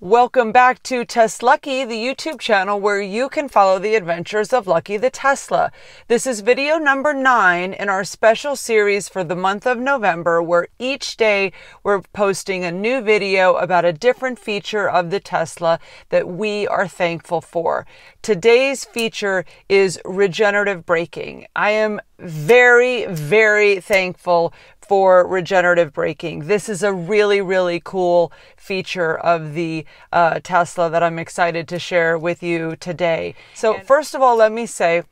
Welcome back to TesLUCKY, the YouTube channel where you can follow the adventures of Lucky the Tesla. This is video number 9 in our special series for the month of November, where each day we're posting a new video about a different feature of the Tesla that we are thankful for. Today's feature is regenerative braking. I am very, very thankful for regenerative braking. This is a really, really cool feature of the Tesla that I'm excited to share with you today. So first of all, let me say,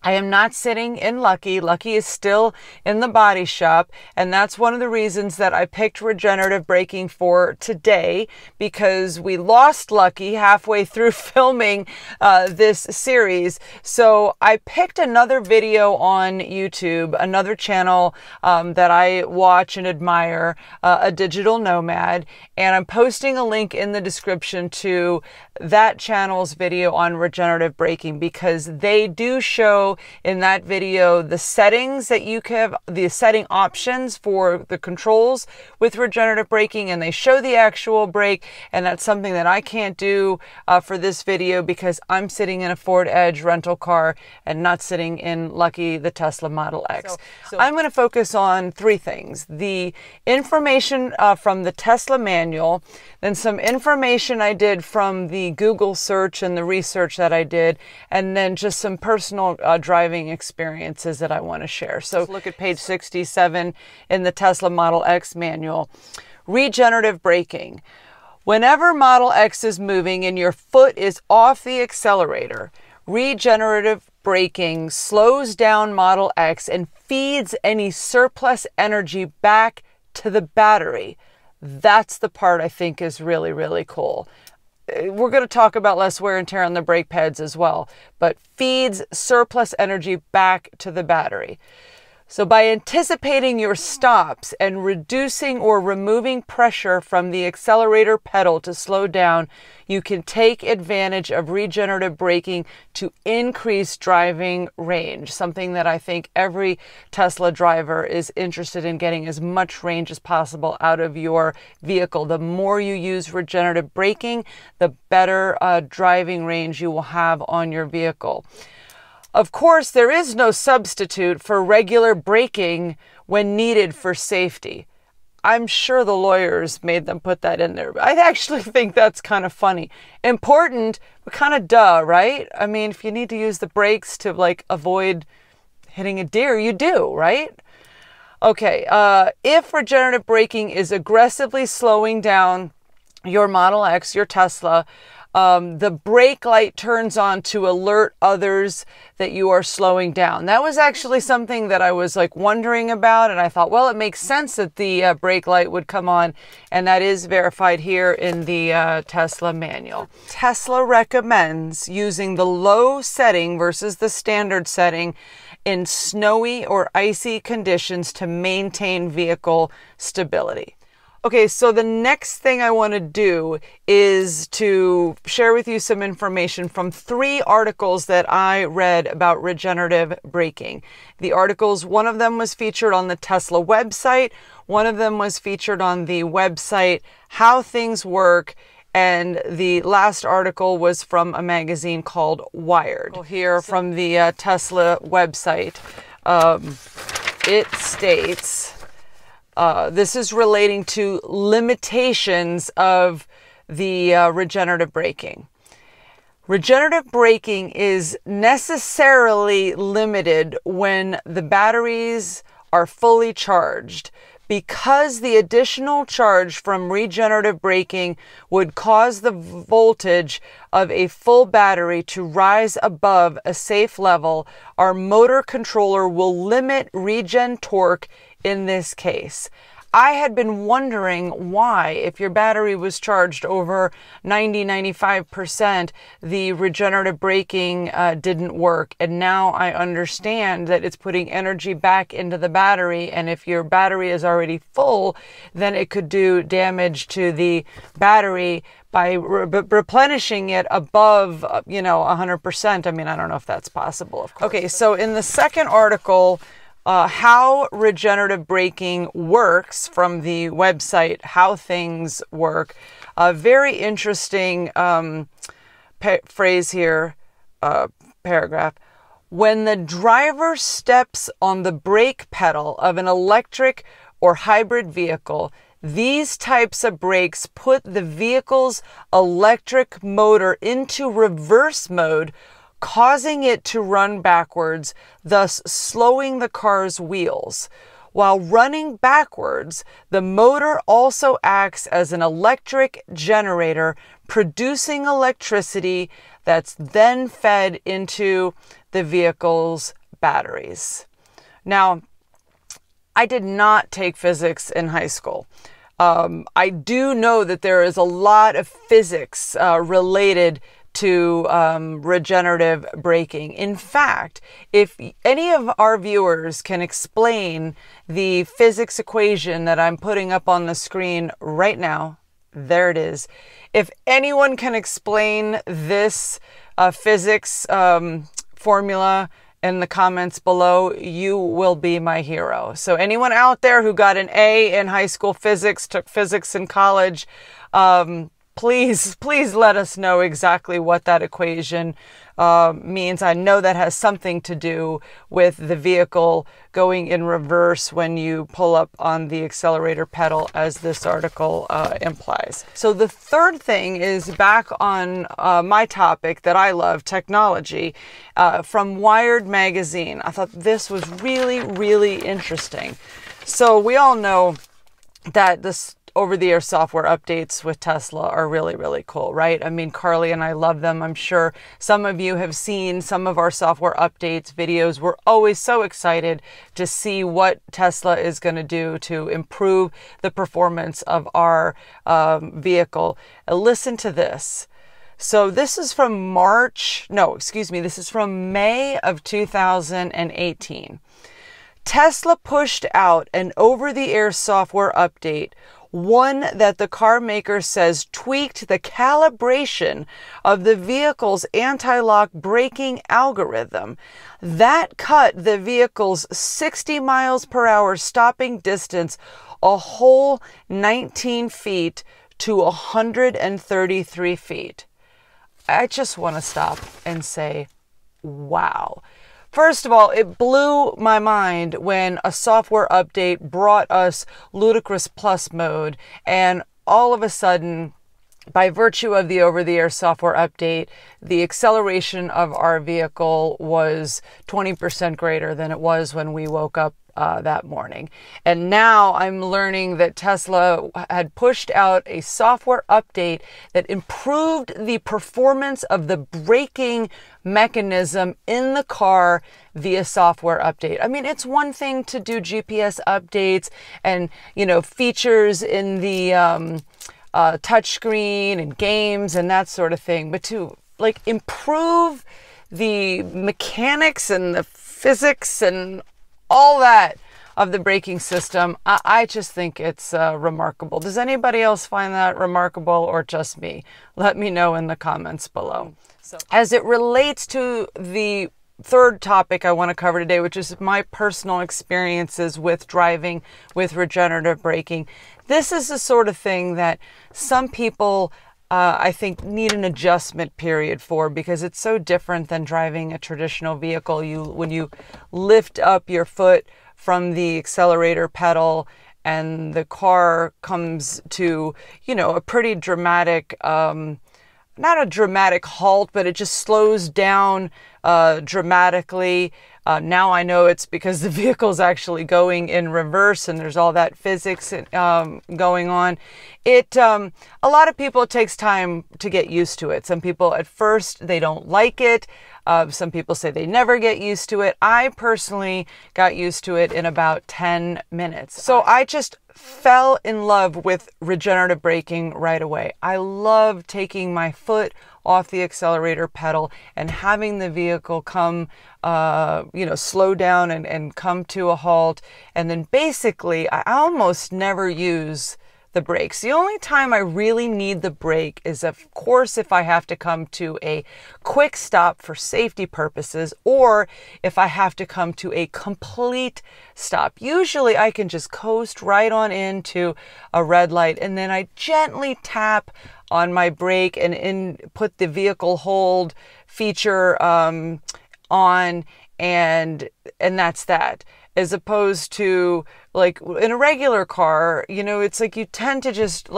I am not sitting in Lucky. Lucky is still in the body shop, and that's one of the reasons that I picked regenerative braking for today, because we lost Lucky halfway through filming this series. So I picked another video on YouTube, another channel that I watch and admire, ADigitalNomad, and I'm posting a link in the description to that channel's video on regenerative braking, because they do show in that video the settings that you have, the setting options for the controls with regenerative braking, and they show the actual brake, and that's something that I can't do for this video because I'm sitting in a Ford Edge rental car and not sitting in Lucky the Tesla Model X. So I'm going to focus on 3 things: the information from the Tesla manual, then some information I did from the Google search and the research that I did, and then just some personal driving experiences that I want to share. So look at page 67 in the Tesla Model X manual. Regenerative braking. Whenever Model X is moving and your foot is off the accelerator, regenerative braking slows down Model X and feeds any surplus energy back to the battery. That's the part I think is really, really cool. We're going to talk about less wear and tear on the brake pads as well, but feeds surplus energy back to the battery. So by anticipating your stops and reducing or removing pressure from the accelerator pedal to slow down, you can take advantage of regenerative braking to increase driving range, something that I think every Tesla driver is interested in, getting as much range as possible out of your vehicle. The more you use regenerative braking, the better driving range you will have on your vehicle. Of course, there is no substitute for regular braking when needed for safety. I'm sure the lawyers made them put that in there, but I actually think that's kind of funny. Important, but kind of duh, right? I mean, if you need to use the brakes to like avoid hitting a deer, you do, right? Okay, if regenerative braking is aggressively slowing down your Model X, your Tesla, the brake light turns on to alert others that you are slowing down. That was actually something that I was like wondering about, and I thought, well, it makes sense that the brake light would come on, and that is verified here in the Tesla manual. Tesla recommends using the low setting versus the standard setting in snowy or icy conditions to maintain vehicle stability. Okay, so the next thing I want to do is to share with you some information from 3 articles that I read about regenerative braking. The articles, one of them was featured on the Tesla website, one of them was featured on the website How Things Work, and the last article was from a magazine called Wired. Here from the Tesla website, it states... this is relating to limitations of the regenerative braking. Regenerative braking is necessarily limited when the batteries are fully charged, because the additional charge from regenerative braking would cause the voltage of a full battery to rise above a safe level. Our motor controller will limit regen torque in this case. I had been wondering why, if your battery was charged over 90–95%, the regenerative braking didn't work. And now I understand that it's putting energy back into the battery. And if your battery is already full, then it could do damage to the battery by replenishing it above, 100%. I mean, I don't know if that's possible, of course. Okay, so in the second article, how regenerative braking works, from the website How Things Work, a very interesting phrase here, paragraph. When the driver steps on the brake pedal of an electric or hybrid vehicle, these types of brakes put the vehicle's electric motor into reverse mode, causing it to run backwards, thus slowing the car's wheels. While running backwards, the motor also acts as an electric generator, producing electricity that's then fed into the vehicle's batteries. Now, I did not take physics in high school. I do know that there is a lot of physics related to regenerative braking. In fact, if any of our viewers can explain the physics equation that I'm putting up on the screen right now, there it is. If anyone can explain this physics formula in the comments below, you will be my hero. So anyone out there who got an A in high school physics, took physics in college, please let us know exactly what that equation means. I know that has something to do with the vehicle going in reverse when you pull up on the accelerator pedal, as this article implies. So the third thing is back on my topic that I love, technology, from Wired magazine. I thought this was really, really interesting. So we all know that this over-the-air software updates with Tesla are really, really cool, right? I mean, Carly and I love them. I'm sure some of you have seen some of our software updates videos. We're always so excited to see what Tesla is going to do to improve the performance of our vehicle. Listen to this. So this is from this is from May of 2018. Tesla pushed out an over-the-air software update, one that the car maker says tweaked the calibration of the vehicle's anti-lock braking algorithm. That cut the vehicle's 60 miles per hour stopping distance a whole 19 feet to 133 feet. I just want to stop and say, wow. First of all, it blew my mind when a software update brought us Ludicrous Plus mode, and all of a sudden, by virtue of the over-the-air software update, the acceleration of our vehicle was 20% greater than it was when we woke up that morning. And now I'm learning that Tesla had pushed out a software update that improved the performance of the braking mechanism in the car via software update. I mean, it's one thing to do GPS updates and, features in the touchscreen and games and that sort of thing, but to improve the mechanics and the physics and all that of the braking system, I just think it's remarkable. Does anybody else find that remarkable, or just me? Let me know in the comments below. So, as it relates to the third topic I want to cover today, which is my personal experiences with driving with regenerative braking, this is the sort of thing that some people I think need an adjustment period for, because it's so different than driving a traditional vehicle. When you lift up your foot from the accelerator pedal and the car comes to, a pretty dramatic, not a dramatic halt, but it just slows down dramatically. Now I know it's because the vehicle's actually going in reverse and there's all that physics going on. A lot of people, it takes time to get used to it. Some people at first, they don't like it. Some people say they never get used to it. I personally got used to it in about 10 minutes. So I just fell in love with regenerative braking right away. I love taking my foot off the accelerator pedal and having the vehicle come, slow down and come to a halt. And then basically, I almost never use the brakes. The only time I really need the brake is, of course, if I have to come to a quick stop for safety purposes, or if I have to come to a complete stop. Usually I can just coast right on into a red light, and then I gently tap on my brake and put the vehicle hold feature on, and that's that. As opposed to, like, in a regular car, it's like you tend to just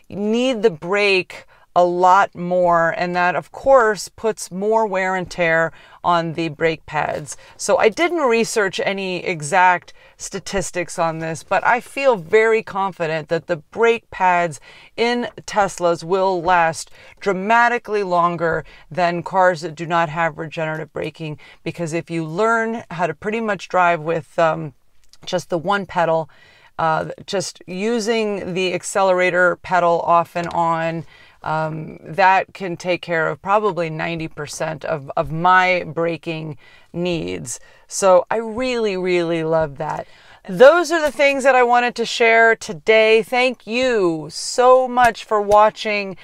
need the brake a lot more, and that of course puts more wear and tear on the brake pads. So I didn't research any exact statistics on this, but I feel very confident that the brake pads in Teslas will last dramatically longer than cars that do not have regenerative braking, because if you learn how to pretty much drive with just the one pedal, just using the accelerator pedal off and on, that can take care of probably 90% of my braking needs. So I really, really love that. Those are the things that I wanted to share today. Thank you so much for watching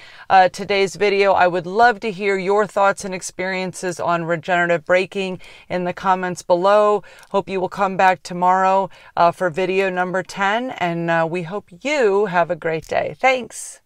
today's video. I would love to hear your thoughts and experiences on regenerative braking in the comments below. Hope you will come back tomorrow for video number 10, and we hope you have a great day. Thanks.